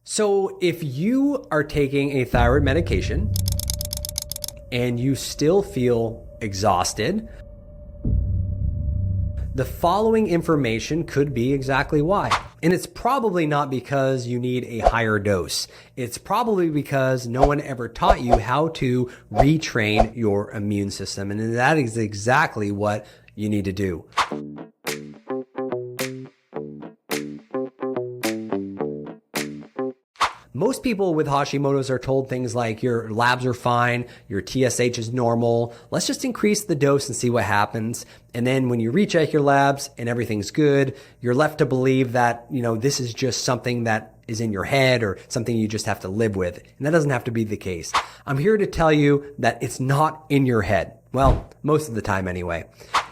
So if you are taking a thyroid medication and you still feel exhausted, the following information could be exactly why. And it's probably not because you need a higher dose. It's probably because no one ever taught you how to retrain your immune system. And that is exactly what you need to do. Most people with Hashimoto's are told things like your labs are fine, your TSH is normal, let's just increase the dose and see what happens. And then when you recheck your labs and everything's good, you're left to believe that, this is just something that is in your head or something you just have to live with. And that doesn't have to be the case. I'm here to tell you that it's not in your head. Well, most of the time anyway.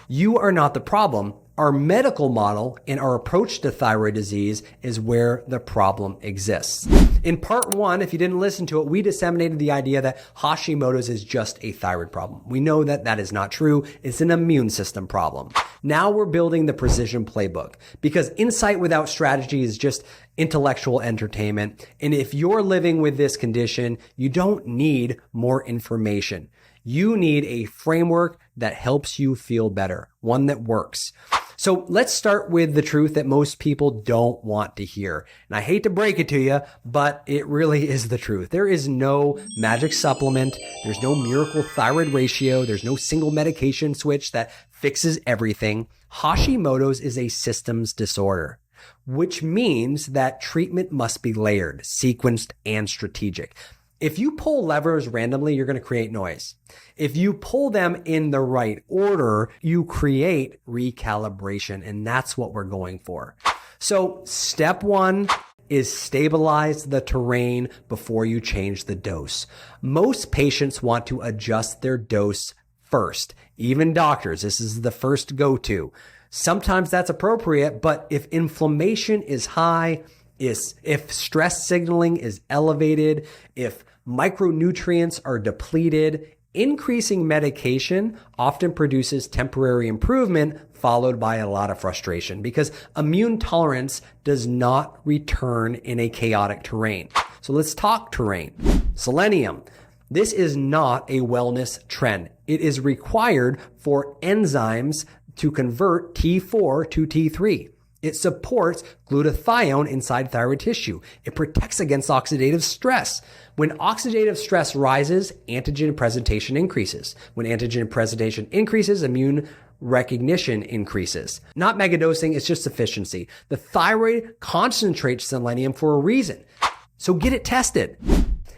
You are not the problem. Our medical model and our approach to thyroid disease is where the problem exists. In part 1, if you didn't listen to it, we disseminated the idea that Hashimoto's is just a thyroid problem. We know that that is not true. It's an immune system problem. Now we're building the precision playbook because insight without strategy is just intellectual entertainment. And if you're living with this condition, you don't need more information. You need a framework that helps you feel better, one that works. So let's start with the truth that most people don't want to hear. And I hate to break it to you, but it really is the truth. There is no magic supplement. There's no miracle thyroid ratio. There's no single medication switch that fixes everything. Hashimoto's is a systems disorder, which means that treatment must be layered, sequenced, and strategic. If you pull levers randomly, you're going to create noise. If you pull them in the right order, you create recalibration, and that's what we're going for. So step 1 is stabilize the terrain before you change the dose. Most patients want to adjust their dose first. Even doctors, this is the first go-to. Sometimes that's appropriate, but if inflammation is high, if stress signaling is elevated, if micronutrients are depleted, increasing medication often produces temporary improvement followed by a lot of frustration because immune tolerance does not return in a chaotic terrain. So let's talk terrain. Selenium. This is not a wellness trend. It is required for enzymes to convert T4 to T3. It supports glutathione inside thyroid tissue. It protects against oxidative stress. When oxidative stress rises, antigen presentation increases. When antigen presentation increases, immune recognition increases. Not megadosing, it's just efficiency. The thyroid concentrates selenium for a reason. So get it tested.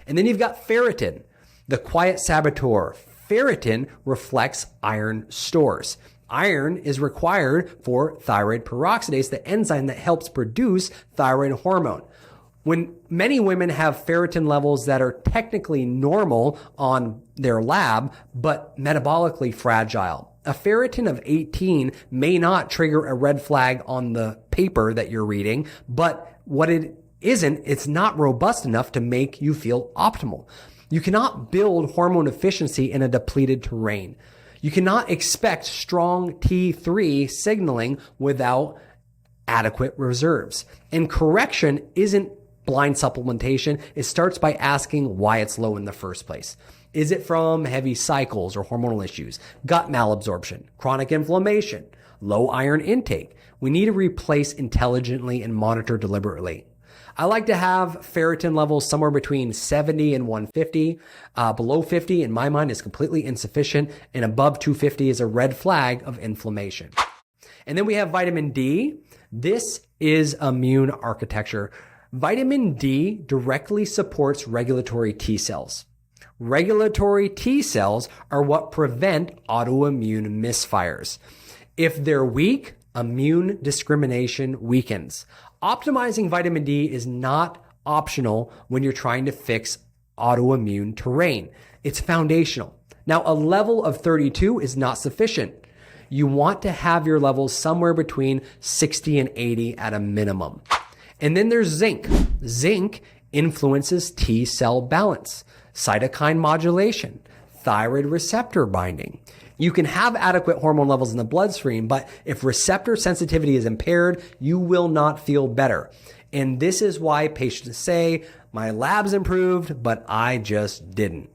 And then you've got ferritin, the quiet saboteur. Ferritin reflects iron stores. Iron is required for thyroid peroxidase, the enzyme that helps produce thyroid hormone. When many women have ferritin levels that are technically normal on their lab, but metabolically fragile, a ferritin of 18 may not trigger a red flag on the paper that you're reading, but what it isn't, it's not robust enough to make you feel optimal. You cannot build hormone efficiency in a depleted terrain. You cannot expect strong T3 signaling without adequate reserves. And correction isn't blind supplementation. It starts by asking why it's low in the first place. Is it from heavy cycles or hormonal issues, gut malabsorption, chronic inflammation, low iron intake? We need to replace intelligently and monitor deliberately. I like to have ferritin levels somewhere between 70 and 150. Below 50, in my mind, is completely insufficient, and above 250 is a red flag of inflammation. And then we have vitamin D. This is immune architecture. Vitamin D directly supports regulatory T cells. Regulatory T cells are what prevent autoimmune misfires. If they're weak, immune discrimination weakens. Optimizing vitamin D is not optional when you're trying to fix autoimmune terrain. It's foundational. Now, a level of 32 is not sufficient. You want to have your levels somewhere between 60 and 80 at a minimum. And then there's zinc. Zinc influences T cell balance, cytokine modulation, thyroid receptor binding. You can have adequate hormone levels in the bloodstream, but if receptor sensitivity is impaired, you will not feel better. And this is why patients say, my labs improved, but I just didn't.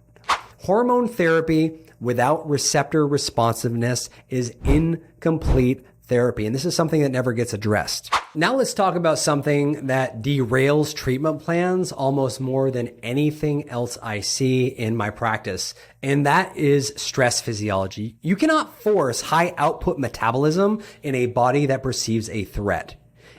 Hormone therapy without receptor responsiveness is incomplete therapy. And this is something that never gets addressed. Now let's talk about something that derails treatment plans almost more than anything else I see in my practice. And that is stress physiology. You cannot force high output metabolism in a body that perceives a threat.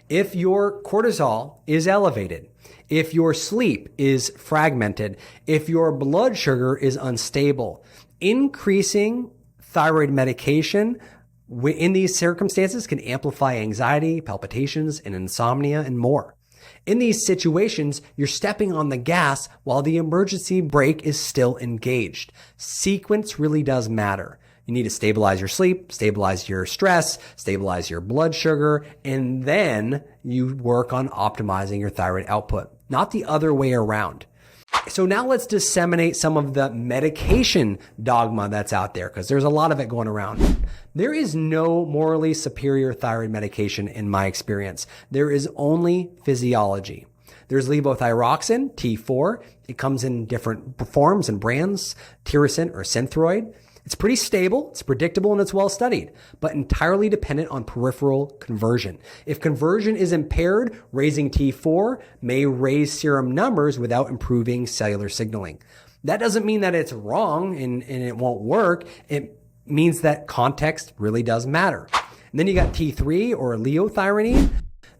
If your cortisol is elevated, if your sleep is fragmented, if your blood sugar is unstable, increasing thyroid medication in these circumstances can amplify anxiety, palpitations, and insomnia, and more. In these situations, you're stepping on the gas while the emergency brake is still engaged. Sequence really does matter. You need to stabilize your sleep, stabilize your stress, stabilize your blood sugar, and then you work on optimizing your thyroid output, not the other way around. So now let's disseminate some of the medication dogma that's out there, because there's a lot of it going around. There is no morally superior thyroid medication in my experience. There is only physiology. There's levothyroxine, T4. It comes in different forms and brands, Thyroid or Synthroid. It's pretty stable, it's predictable, and it's well studied, but entirely dependent on peripheral conversion. If conversion is impaired, raising T4 may raise serum numbers without improving cellular signaling. That doesn't mean that it's wrong and it won't work. It means that context really does matter. And then you got T3 or liothyronine.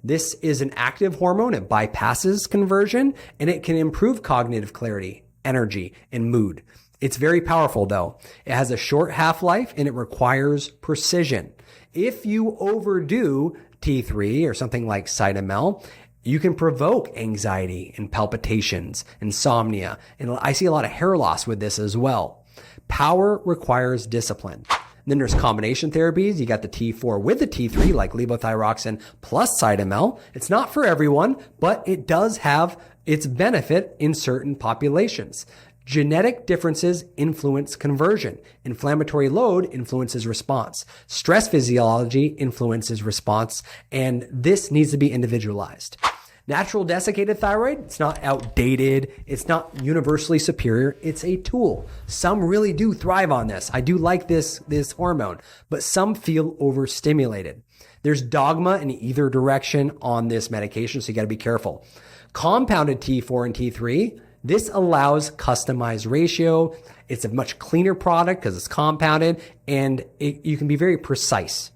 This is an active hormone. It bypasses conversion and it can improve cognitive clarity, energy, and mood. It's very powerful though. It has a short half-life and it requires precision. If you overdo T3 or something like Cytomel, you can provoke anxiety and palpitations, insomnia, and I see a lot of hair loss with this as well. Power requires discipline. Then there's combination therapies. You got the T4 with the T3 like levothyroxine plus Cytomel. It's not for everyone, but it does have its benefit in certain populations. Genetic differences influence conversion. Inflammatory load influences response. Stress physiology influences response, and this needs to be individualized. Natural desiccated thyroid, it's not outdated. It's not universally superior. It's a tool. Some really do thrive on this. I do like this hormone, but some feel overstimulated. There's dogma in either direction on this medication, so you got to be careful. Compounded T4 and T3, this allows customized ratio. It's a much cleaner product because it's compounded and you can be very precise.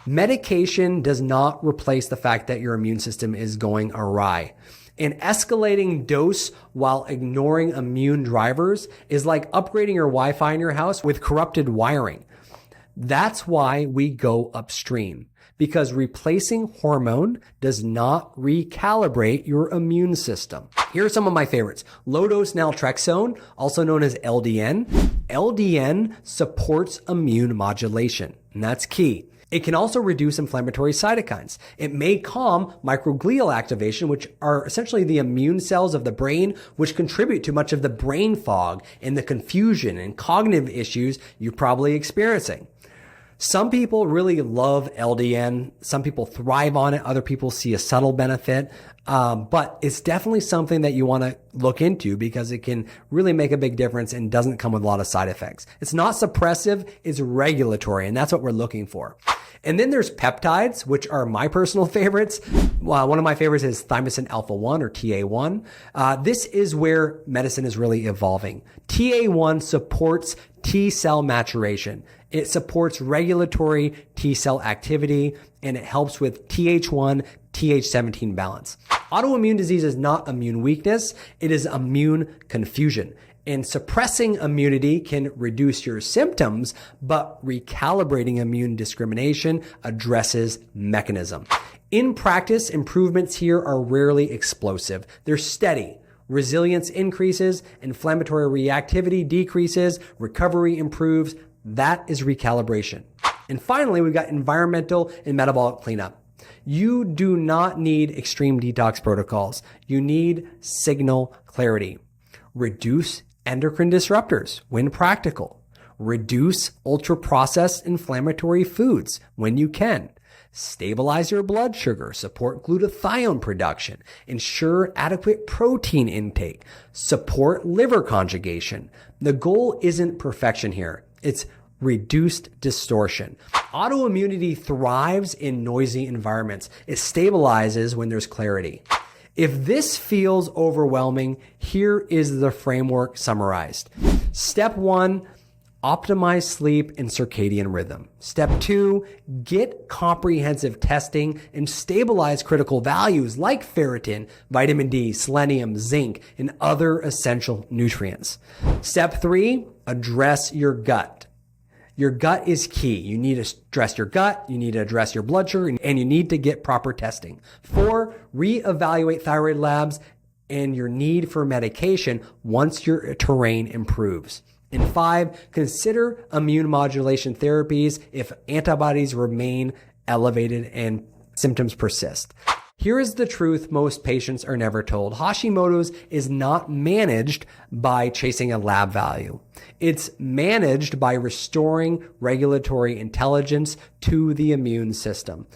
Medication does not replace the fact that your immune system is going awry. An escalating dose while ignoring immune drivers is like upgrading your Wi-Fi in your house with corrupted wiring. That's why we go upstream, because replacing hormone does not recalibrate your immune system. Here are some of my favorites. Low-dose naltrexone, also known as LDN. LDN supports immune modulation, and that's key. It can also reduce inflammatory cytokines. It may calm microglial activation, which are essentially the immune cells of the brain, which contribute to much of the brain fog and the confusion and cognitive issues you're probably experiencing. Some people really love LDN. Some people thrive on it. Other people see a subtle benefit. But it's definitely something that you want to look into because it can really make a big difference and doesn't come with a lot of side effects. It's not suppressive, it's regulatory, and that's what we're looking for. And then there's peptides, which are my personal favorites. One of my favorites is thymosin alpha-1 or TA1. This is where medicine is really evolving. TA1 supports T cell maturation. It supports regulatory T cell activity, and it helps with Th1, Th17 balance. Autoimmune disease is not immune weakness. It is immune confusion. And suppressing immunity can reduce your symptoms, but recalibrating immune discrimination addresses mechanism. In practice, improvements here are rarely explosive. They're steady. Resilience increases, inflammatory reactivity decreases, recovery improves. That is recalibration. And finally, we've got environmental and metabolic cleanup. You do not need extreme detox protocols. You need signal clarity. Reduce endocrine disruptors when practical. Reduce ultra-processed inflammatory foods when you can. stabilize your blood sugar, support glutathione production, ensure adequate protein intake, support liver conjugation. The goal isn't perfection here. It's reduced distortion. Autoimmunity thrives in noisy environments. It stabilizes when there's clarity. If this feels overwhelming, here is the framework summarized. Step 1, optimize sleep and circadian rhythm. Step 2, get comprehensive testing and stabilize critical values like ferritin, vitamin D, selenium, zinc, and other essential nutrients. Step 3, address your gut. Your gut is key. You need to address your gut, you need to address your blood sugar, and you need to get proper testing. 4, reevaluate thyroid labs and your need for medication once your terrain improves. And 5, consider immune modulation therapies if antibodies remain elevated and symptoms persist. Here is the truth most patients are never told. Hashimoto's is not managed by chasing a lab value. It's managed by restoring regulatory intelligence to the immune system.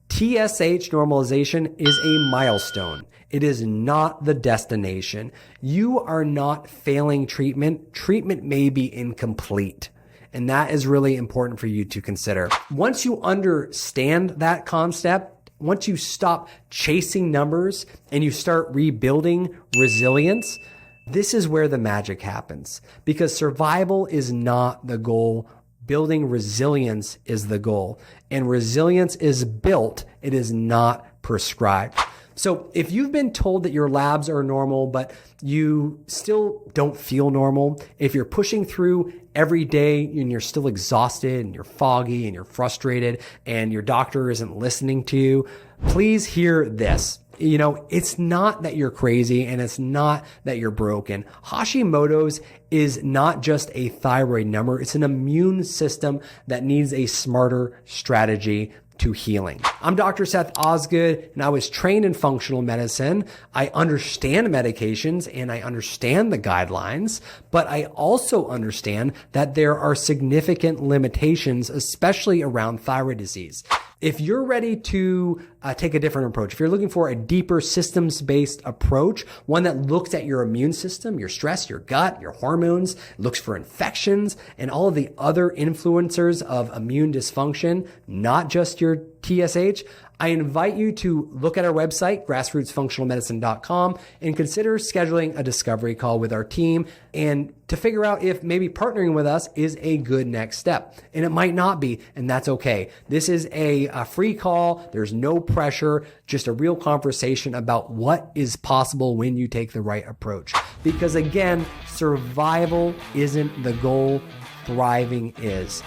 TSH normalization is a milestone. It is not the destination. You are not failing treatment. Treatment may be incomplete. And that is really important for you to consider. Once you understand that concept, once you stop chasing numbers and you start rebuilding resilience, this is where the magic happens. Because survival is not the goal. Building resilience is the goal. And resilience is built. It is not prescribed. So if you've been told that your labs are normal, but you still don't feel normal, if you're pushing through every day and you're still exhausted and you're foggy and you're frustrated and your doctor isn't listening to you, please hear this. You know, it's not that you're crazy and it's not that you're broken. Hashimoto's is not just a thyroid number. It's an immune system that needs a smarter strategy to healing. I'm Dr. Seth Osgood, and I was trained in functional medicine. I understand medications and I understand the guidelines, but I also understand that there are significant limitations, especially around thyroid disease. If you're ready to take a different approach, if you're looking for a deeper systems-based approach, one that looks at your immune system, your stress, your gut, your hormones, looks for infections and all of the other influencers of immune dysfunction, not just your TSH, I invite you to look at our website, grassrootsfunctionalmedicine.com, and consider scheduling a discovery call with our team and to figure out if maybe partnering with us is a good next step. And it might not be, and that's okay. This is a free call. There's no pressure, just a real conversation about what is possible when you take the right approach. Because again, survival isn't the goal, thriving is.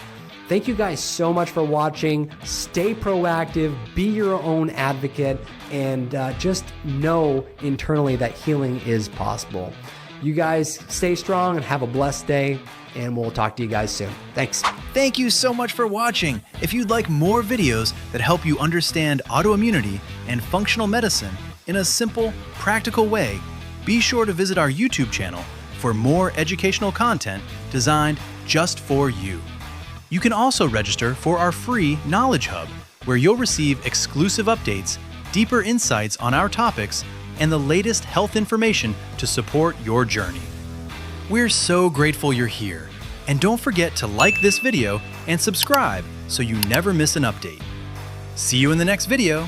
Thank you guys so much for watching. Stay proactive, be your own advocate, and just know internally that healing is possible. You guys stay strong and have a blessed day, and we'll talk to you guys soon. Thanks. Thank you so much for watching. If you'd like more videos that help you understand autoimmunity and functional medicine in a simple, practical way, be sure to visit our YouTube channel for more educational content designed just for you. You can also register for our free Knowledge Hub, where you'll receive exclusive updates, deeper insights on our topics, and the latest health information to support your journey. We're so grateful you're here, and don't forget to like this video and subscribe so you never miss an update. See you in the next video.